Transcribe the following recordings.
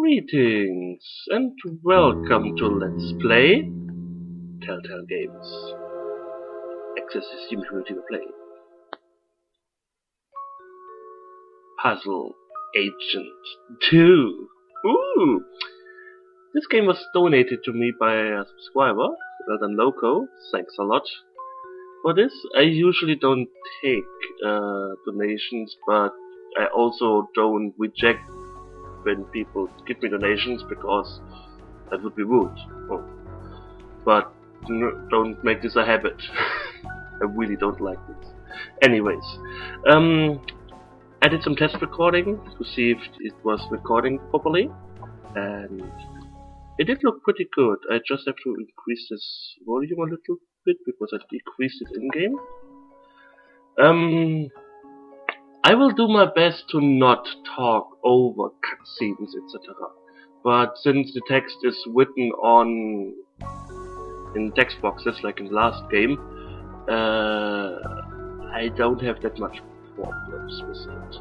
Greetings and welcome to Let's Play Telltale Games. Access the Steam community to play. Puzzle Agent 2. Ooh! This game was donated to me by a subscriber, well done Loco. Thanks a lot for this. I usually don't take donations, but I also don't reject when people give me donations because that would be rude. Oh. But don't make this a habit. I really don't like this. Anyways, I did some test recording to see if it was recording properly, and it did look pretty good. I just have to increase this volume a little bit because I decreased it in game. I will do my best to not talk over cutscenes, etc. But since the text is written in text boxes like in the last game, I don't have that much problems with it.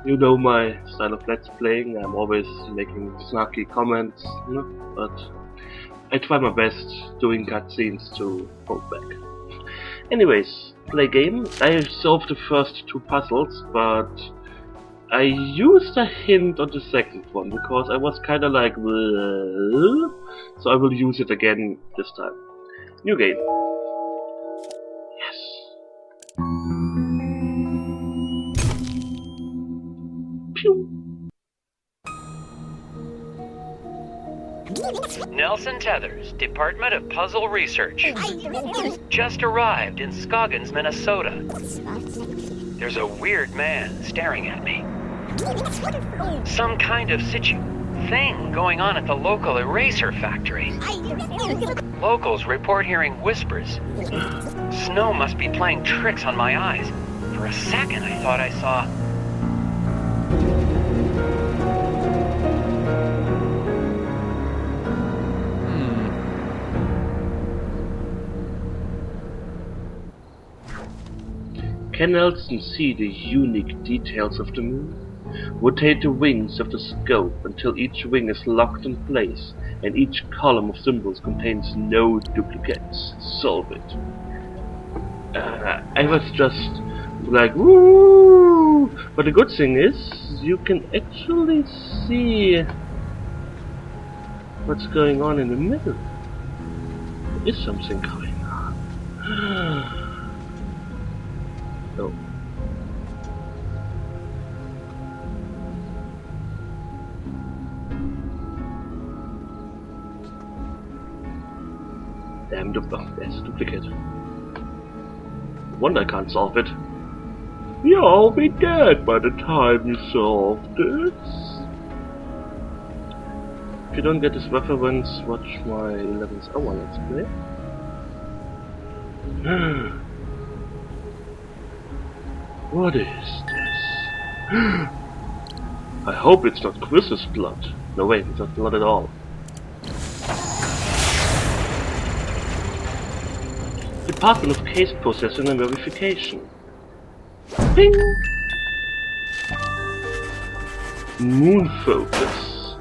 You know my style of let's playing. I'm always making snarky comments, but I try my best doing cutscenes to hold back. Anyways, play game. I solved the first two puzzles, but I used a hint on the second one because I was kinda like, so I will use it again this time. New game. Yes. Pew. Nelson Tethers, Department of Puzzle Research. Just arrived in Scoggings, Minnesota. There's a weird man staring at me. Some kind of thing going on at the local eraser factory. Locals report hearing whispers. Snow must be playing tricks on my eyes. For a second I thought I saw... Can Nelson see the unique details of the moon? Rotate the wings of the scope until each wing is locked in place and each column of symbols contains no duplicates. Solve it. I was just like, woo! But the good thing is, you can actually see what's going on in the middle. There is something going on. Oh. Damn, there's a duplicate. Wonder I can't solve it. You'll all be dead by the time you solve this. If you don't get this reference, watch my 11th hour let's play. What is this? I hope it's not Chris's blood. No wait, it's not blood at all. Department of Case Processing and Verification. Ping! Moon focus.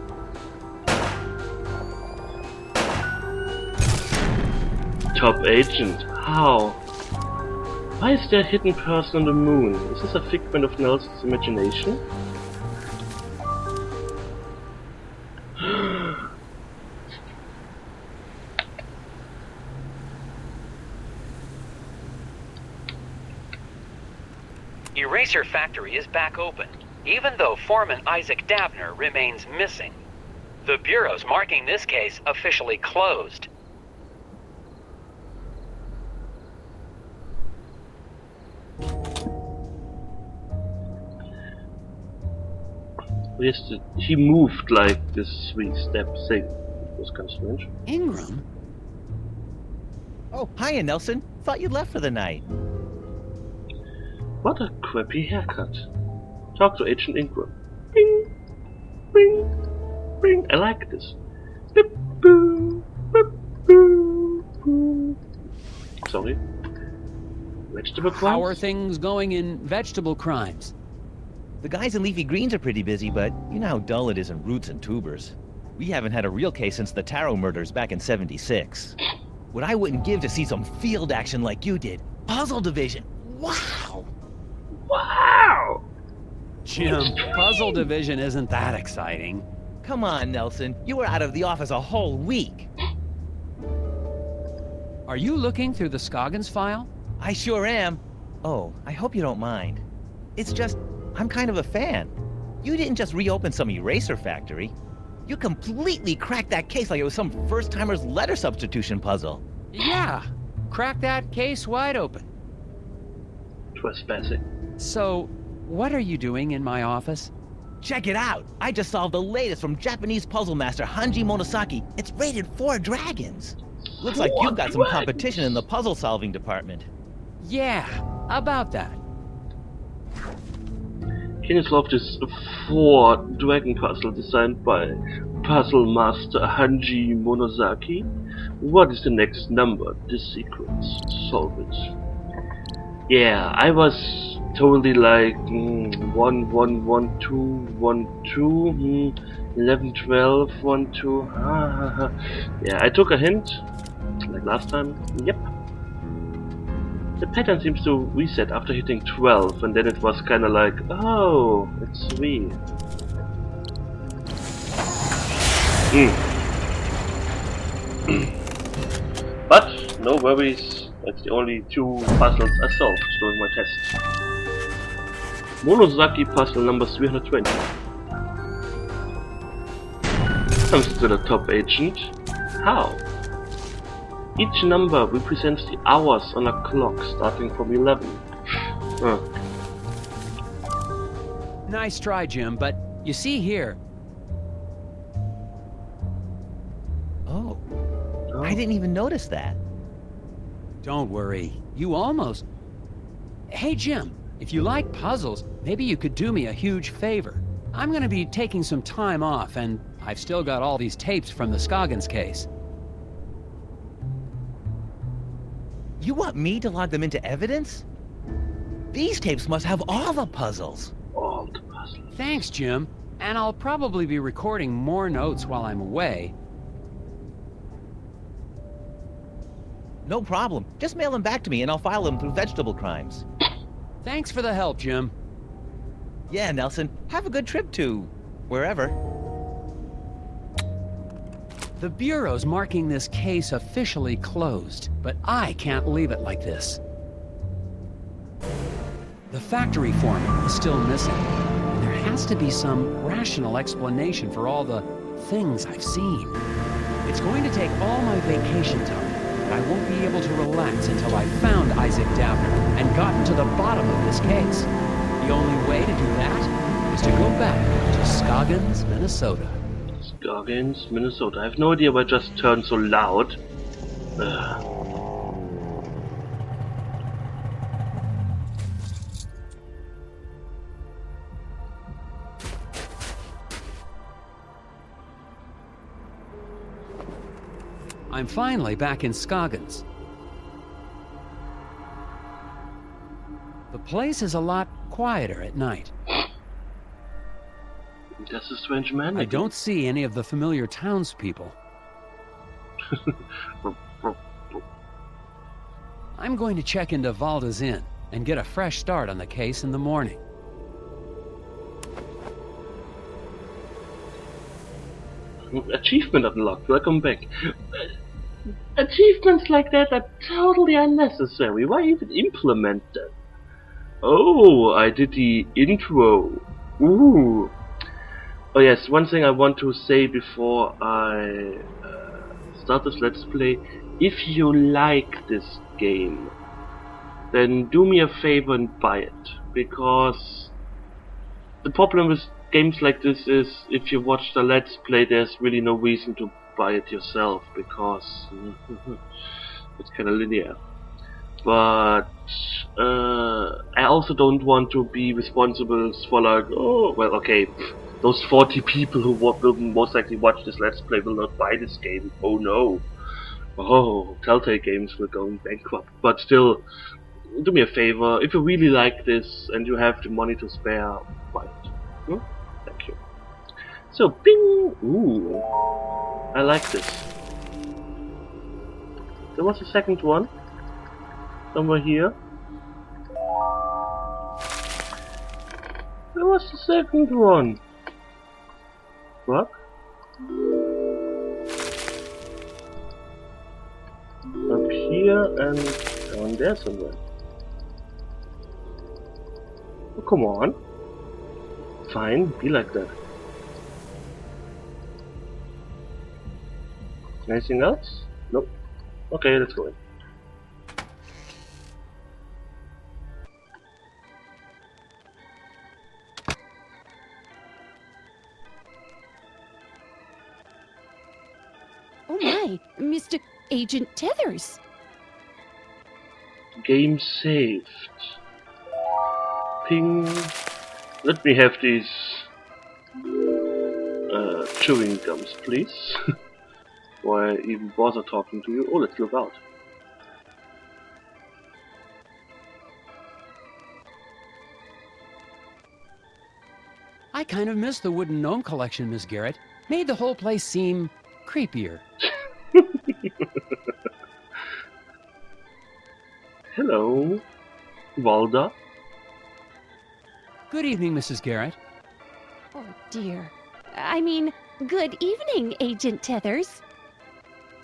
Top agent. How? Why is there a hidden person on the moon? Is this a figment of Nelson's imagination? Eraser Factory is back open, even though Foreman Isaac Dabner remains missing. The Bureau's marking this case officially closed. Yes, he moved like this 3-step thing. It was kind of strange. Ingram? Oh, hiya, Nelson. Thought you'd left for the night. What a crappy haircut. Talk to Agent Ingram. Bing! Bing! Bing! I like this. Beep, boo, beep, boo, boo. Sorry. Vegetable crimes? How are things going in vegetable crimes? The guys in leafy greens are pretty busy, but you know how dull it is in roots and tubers. We haven't had a real case since the Taro murders back in '76. What I wouldn't give to see some field action like you did. Puzzle division. Wow! Wow! Jim, puzzle division isn't that exciting. Come on, Nelson. You were out of the office a whole week. Are you looking through the Scoggings file? I sure am. Oh, I hope you don't mind. It's just, I'm kind of a fan. You didn't just reopen some eraser factory. You completely cracked that case like it was some first-timer's letter substitution puzzle. Yeah, crack that case wide open. Trespassing. So, what are you doing in my office? Check it out! I just solved the latest from Japanese puzzle master Hanji Monosaki. It's rated 4 dragons. Looks like you've got some competition in the puzzle-solving department. Yeah, about that. Can you solve this 4 dragon puzzle designed by puzzle master Hanji Monosaki? What is the next number? The sequence. Solve it. Yeah, I was totally like 1, 1, 1, 2, 1, 2, 11, 12, 1, 2. Yeah, I took a hint, like last time. Yep. The pattern seems to reset after hitting 12, and then it was kinda like, oh, it's 3. But, no worries, that's the only 2 puzzles I solved during my test. Monosaki puzzle number 320. I'm still a top agent. How? Each number represents the hours on a clock starting from 11. Nice try, Jim, but you see here. Oh. I didn't even notice that. Don't worry, you almost... Hey, Jim, if you like puzzles, maybe you could do me a huge favor. I'm gonna be taking some time off, and I've still got all these tapes from the Scoggins case. You want me to log them into evidence? These tapes must have all the puzzles. All the puzzles. Thanks, Jim. And I'll probably be recording more notes while I'm away. No problem. Just mail them back to me and I'll file them through vegetable crimes. Thanks for the help, Jim. Yeah, Nelson. Have a good trip to... wherever. The Bureau's marking this case officially closed, but I can't leave it like this. The factory foreman is still missing, and there has to be some rational explanation for all the things I've seen. It's going to take all my vacation time, but I won't be able to relax until I've found Isaac Dabner and gotten to the bottom of this case. The only way to do that is to go back to Scoggins, Minnesota. Scoggins, Minnesota. I have no idea why I just turned so loud. I'm finally back in Scoggins. The place is a lot quieter at night. That's a strange man. I don't see any of the familiar townspeople. I'm going to check into Valda's Inn and get a fresh start on the case in the morning. Achievement unlocked. Welcome back. Achievements like that are totally unnecessary. Why even implement them? Oh, I did the intro. Ooh. Oh yes, one thing I want to say before I start this Let's Play. If you like this game, then do me a favor and buy it. Because the problem with games like this is, if you watch the Let's Play, there's really no reason to buy it yourself, because it's kinda linear. But I also don't want to be responsible for like, oh, well, okay, those 40 people who will most likely watch this Let's Play will not buy this game. Oh no. Oh, Telltale Games will go bankrupt. But still, do me a favor, if you really like this and you have the money to spare, buy it. Hmm? Thank you. So, ping! Ooh, I like this. There was a second one. Somewhere here. There was the second one. What? Up here and down there somewhere. Oh, come on. Fine, be like that. Anything else? Nope. Okay, let's go in. Oh my, Mr. Agent Tethers. Game saved. Ping. Let me have these chewing gums, please. Why even bother talking to you? Oh, let's look out. I kind of miss the wooden gnome collection, Miss Garrett. Made the whole place seem creepier. Hello, Walda. Good evening, Mrs. Garrett. Oh dear. I mean, good evening, Agent Tethers.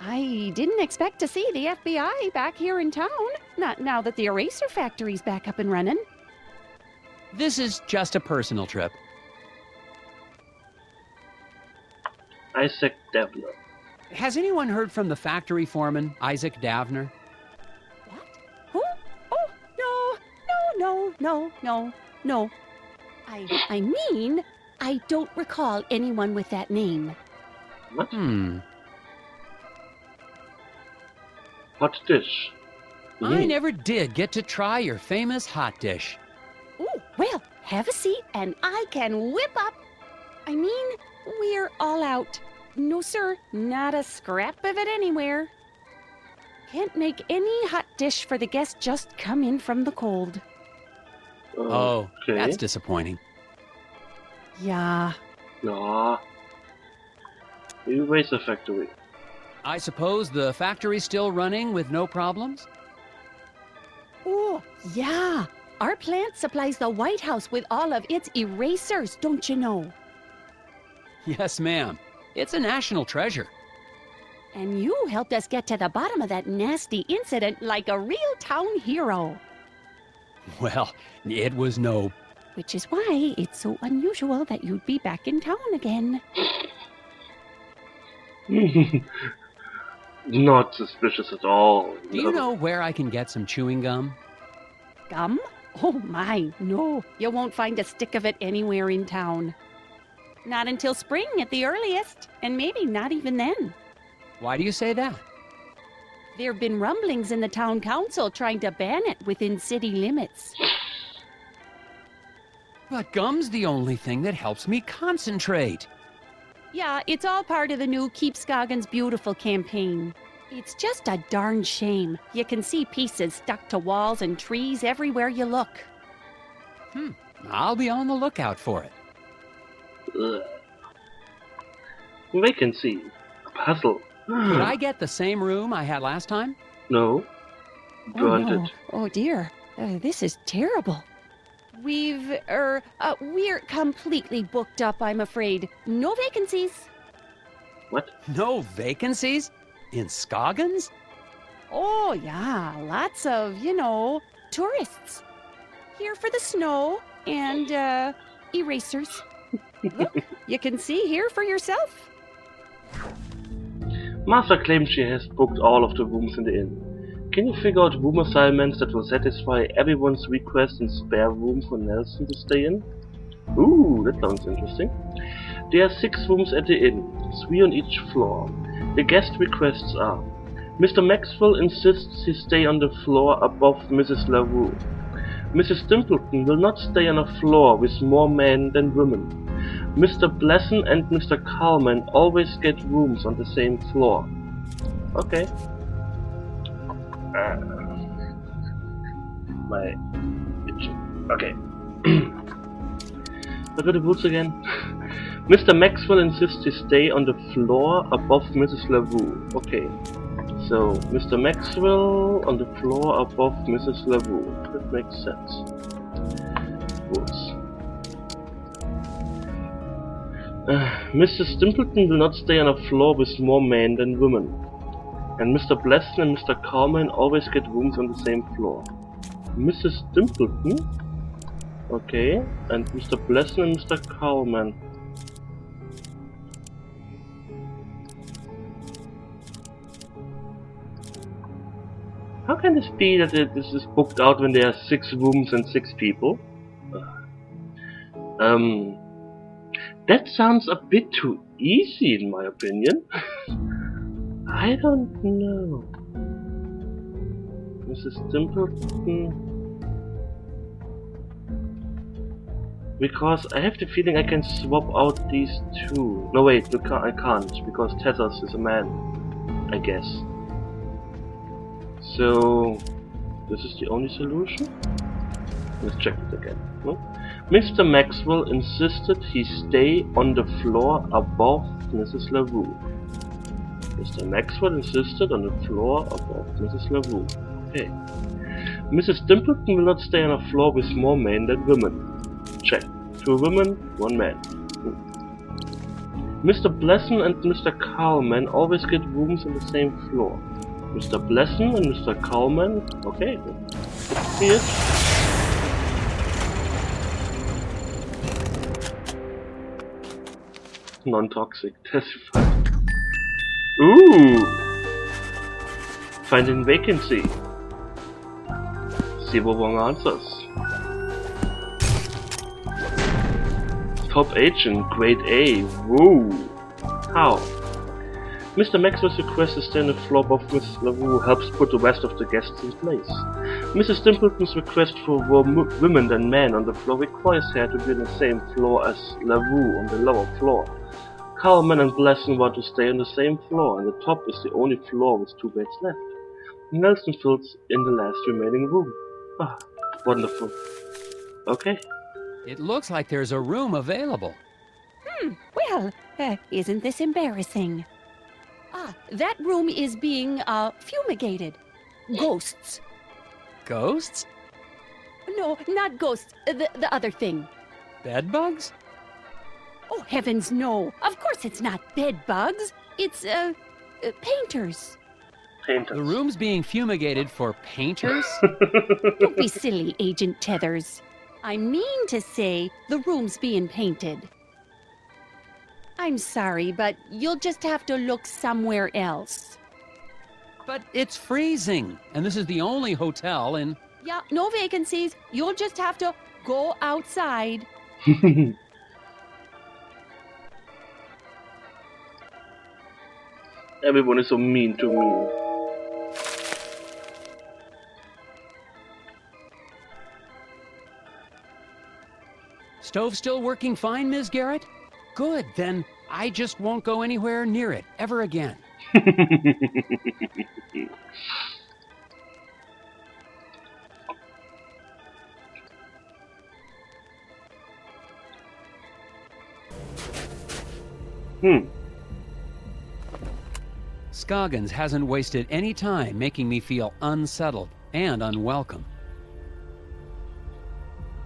I didn't expect to see the FBI back here in town, not now that the eraser factory's back up and running. This is just a personal trip. Isaac Devner. Has anyone heard from the factory foreman, Isaac Davner? What? Who? Oh, no. I mean, I don't recall anyone with that name. What? Hot dish. I never did get to try your famous hot dish. Ooh, well, have a seat and I can whip up. I mean, we're all out. No, sir, not a scrap of it anywhere. Can't make any hot dish for the guests just come in from the cold. Oh, Okay. that's disappointing. Yeah. Nah. Eraser factory. I suppose the factory's still running with no problems? Oh, yeah. Our plant supplies the White House with all of its erasers, don't you know? Yes, ma'am. It's a national treasure. And you helped us get to the bottom of that nasty incident like a real town hero. Well, it was no... Which is why it's so unusual that you'd be back in town again. Not suspicious at all. Do you know where I can get some chewing gum? Gum? Oh my, no. You won't find a stick of it anywhere in town. Not until spring at the earliest, and maybe not even then. Why do you say that? There have been rumblings in the town council trying to ban it within city limits. But gum's the only thing that helps me concentrate. Yeah, it's all part of the new Keep Scoggins Beautiful campaign. It's just a darn shame. You can see pieces stuck to walls and trees everywhere you look. I'll be on the lookout for it. Ugh. Vacancy. A puzzle. Could I get the same room I had last time? No. Oh Granted. no. Oh dear. This is terrible. We're completely booked up, I'm afraid. No vacancies. What? No vacancies? In Scoggins? Oh, yeah. Lots of, tourists. Here for the snow and, erasers. Look, you can see here for yourself. Martha claims she has booked all of the rooms in the inn. Can you figure out room assignments that will satisfy everyone's request and spare room for Nelson to stay in? Ooh, that sounds interesting. There are 6 rooms at the inn, 3 on each floor. The guest requests are: Mr. Maxwell insists he stay on the floor above Mrs. LaRue. Mrs. Dimpleton will not stay on a floor with more men than women. Mr. Blesson and Mr. Carlman always get rooms on the same floor. Okay. My itching. Okay. Look at the rules again. Mr. Maxwell insists he stay on the floor above Mrs. LaVue. Okay. So, Mr. Maxwell on the floor above Mrs. LaVue. That makes sense. Rules. Mr. Stimpleton will not stay on a floor with more men than women. And Mr. Bleston and Mr. Cowman always get rooms on the same floor. Mrs. Stimpleton? Okay. And Mr. Bleston and Mr. Cowman. How can this be that this is booked out when there are 6 rooms and 6 people? That sounds a bit too easy in my opinion. I don't know. Mrs. Stimpleton. Because I have the feeling I can swap out these 2. No wait, I can't, because Tethers is a man, I guess. So, this is the only solution? Let's check it again. No? Mr. Maxwell insisted he stay on the floor above Mrs. LaVue. Mr. Maxwell insisted on the floor above Mrs. LaVue. Okay. Mrs. Stimpleton will not stay on a floor with more men than women. Check. 2 women, 1 man. Mr. Blesson and Mr. Cowman always get rooms on the same floor. Mr. Blesson and Mr. Cowman. Okay, let's see it. Non-toxic. Testified. Ooh! Finding vacancy. See what wrong answers. Top agent, grade A. Whoa! How? Mr. Maxwell's request to stay on the floor above Mrs. LaVue helps put the rest of the guests in place. Mrs. Stimpleton's request for more women than men on the floor requires her to be on the same floor as LaVue on the lower floor. Cowman and Blesson want to stay on the same floor, and the top is the only floor with 2 beds left. Nelson fills in the last remaining room. Ah, wonderful. Okay. It looks like there's a room available. Well, isn't this embarrassing? Ah, that room is being, fumigated. Ghosts. Ghosts? No, not ghosts. The other thing. Bedbugs? Oh, heavens, no. Of course it's not bed bugs. It's, painters. Painters. The room's being fumigated for painters? Don't be silly, Agent Tethers. I mean to say the room's being painted. I'm sorry, but you'll just have to look somewhere else. But it's freezing, and this is the only hotel in... Yeah, no vacancies. You'll just have to go outside. Everyone is so mean to me. Stove still working fine, Ms. Garrett? Good, then I just won't go anywhere near it ever again. Scoggins hasn't wasted any time making me feel unsettled and unwelcome.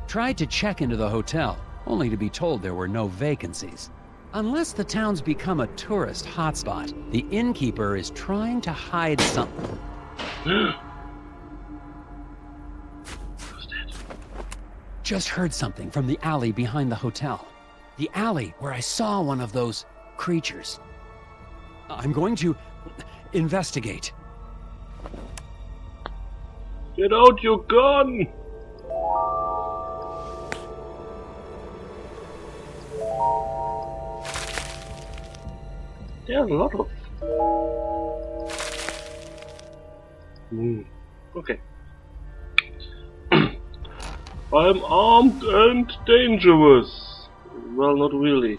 Tried to check into the hotel, only to be told there were no vacancies. Unless the town's become a tourist hotspot, the innkeeper is trying to hide something. Just heard something from the alley behind the hotel. The alley where I saw one of those creatures. I'm going to investigate. Get out your gun! There are a lot of... Okay. I'm armed and dangerous. Well, not really.